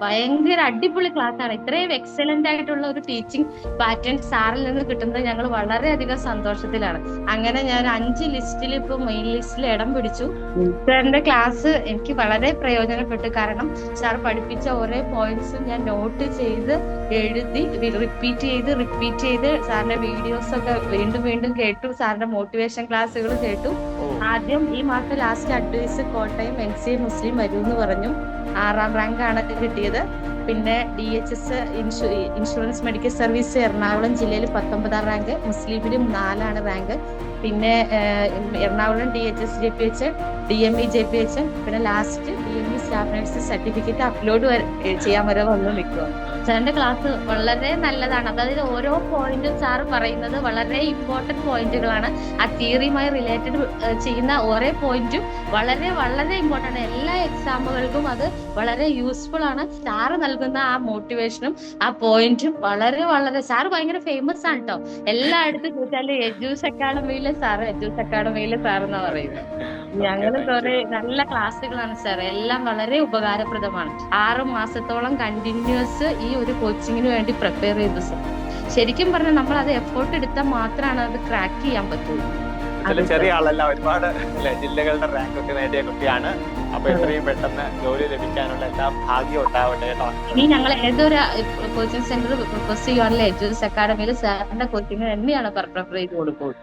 ഭയങ്കര അടിപൊളി ക്ലാസ് ആണ്. ഇത്രയും എക്സലന്റ് ആയിട്ടുള്ള ഒരു ടീച്ചിങ് പാറ്റേൺ സാറിൽ നിന്ന് കിട്ടുന്നത് ഞങ്ങൾ വളരെയധികം സന്തോഷത്തിലാണ്. അങ്ങനെ ഞാൻ 5 ലിസ്റ്റിൽ ഇപ്പൊ മെയിൻ ലിസ്റ്റിൽ ഇടം പിടിച്ചു. സാറിന്റെ ക്ലാസ് എനിക്ക് വളരെ പ്രയോജനപ്പെട്ടു. കാരണം സാർ പഠിപ്പിച്ച ഓരോ പോയിന്റ്സും ഞാൻ നോട്ട് ചെയ്ത് എഴുതി റിപ്പീറ്റ് ചെയ്ത് സാറിന്റെ വീഡിയോസ് ഒക്കെ വീണ്ടും വീണ്ടും കേട്ടു. സാറിന്റെ മോട്ടിവേഷൻ ക്ലാസ്സുകൾ കേട്ടു. ആദ്യം ഈ മാസം ലാസ്റ്റ് അഡ്വൈസ് കോട്ടയം NCA മുസ്ലിം വരുമെന്ന് പറഞ്ഞു. 6ാം റാങ്ക് ആണ് കിട്ടിയത്. പിന്നെ DHS insurance medical service Ernakulam ജില്ലയിൽ 19ാം റാങ്ക്, മുസ്ലിമിലും 4ആണ് റാങ്ക്. പിന്നെ Ernakulam DHS JPH, DME JPH, പിന്നെ last DME staff nurse certificate upload ചെയ്യാൻ വരെ വന്ന് നിൽക്കുക. സാറിന്റെ ക്ലാസ് വളരെ നല്ലതാണ്. അതായത് ഓരോ പോയിന്റും സാറ് പറയുന്നത് വളരെ ഇമ്പോർട്ടന്റ് പോയിന്റുകളാണ്. ആ തിയറിയുമായി റിലേറ്റഡ് ചെയ്യുന്ന ഓരോ പോയിന്റും വളരെ വളരെ ഇമ്പോർട്ടന്റ് ആണ്. എല്ലാ എക്സാമുകൾക്കും അത് വളരെ യൂസ്ഫുൾ ആണ്. സാറ് നൽകുന്ന ആ മോട്ടിവേഷനും ആ പോയിന്റും വളരെ വളരെ സാറ് ഭയങ്കര ഫേമസ് ആണ് കേട്ടോ. എല്ലായിടത്തും ചോദിച്ചാല് എജൂസ് അക്കാഡമിയിലെ സാറ് എന്നാ പറയുന്നത്. ഞങ്ങൾ കുറെ നല്ല ക്ലാസ്സുകളാണ് സാർ. എല്ലാം വളരെ ഉപകാരപ്രദമാണ്. 6 മാസത്തോളം കണ്ടിന്യൂസ് ഈ ഒരു കോച്ചിങ്ങിന് വേണ്ടി പ്രിപ്പയർ ചെയ്തു സാർ. ശരിക്കും പറഞ്ഞാൽ നമ്മൾ അത് എഫേർട്ട് എടുത്താൽ മാത്രമാണ് അത് ക്രാക്ക് ചെയ്യാൻ പറ്റുള്ളൂ. ചെറിയ ആളല്ല, ഒരുപാട് ജില്ലകളുടെ റാങ്ക് ഒക്കെ നേടിയ കുട്ടിയാണ്. അപ്പൊ എത്രയും പെട്ടെന്ന് ജോലി ലഭിക്കാനുള്ള എല്ലാ ഭാഗ്യം ഉണ്ടാവട്ടെ കേട്ടോ. ഇനി ഞങ്ങൾ ഏതൊരു കോച്ചിങ് സെന്റർ റിക്വസ്റ്റ് ചെയ്യുവാണെങ്കിൽ എജൂസ് അക്കാഡമിയിൽ സാറിന്റെ കോച്ചിങ് തന്നെയാണ് പ്രിഫർ ചെയ്ത് കൊടുക്കുള്ളൂ.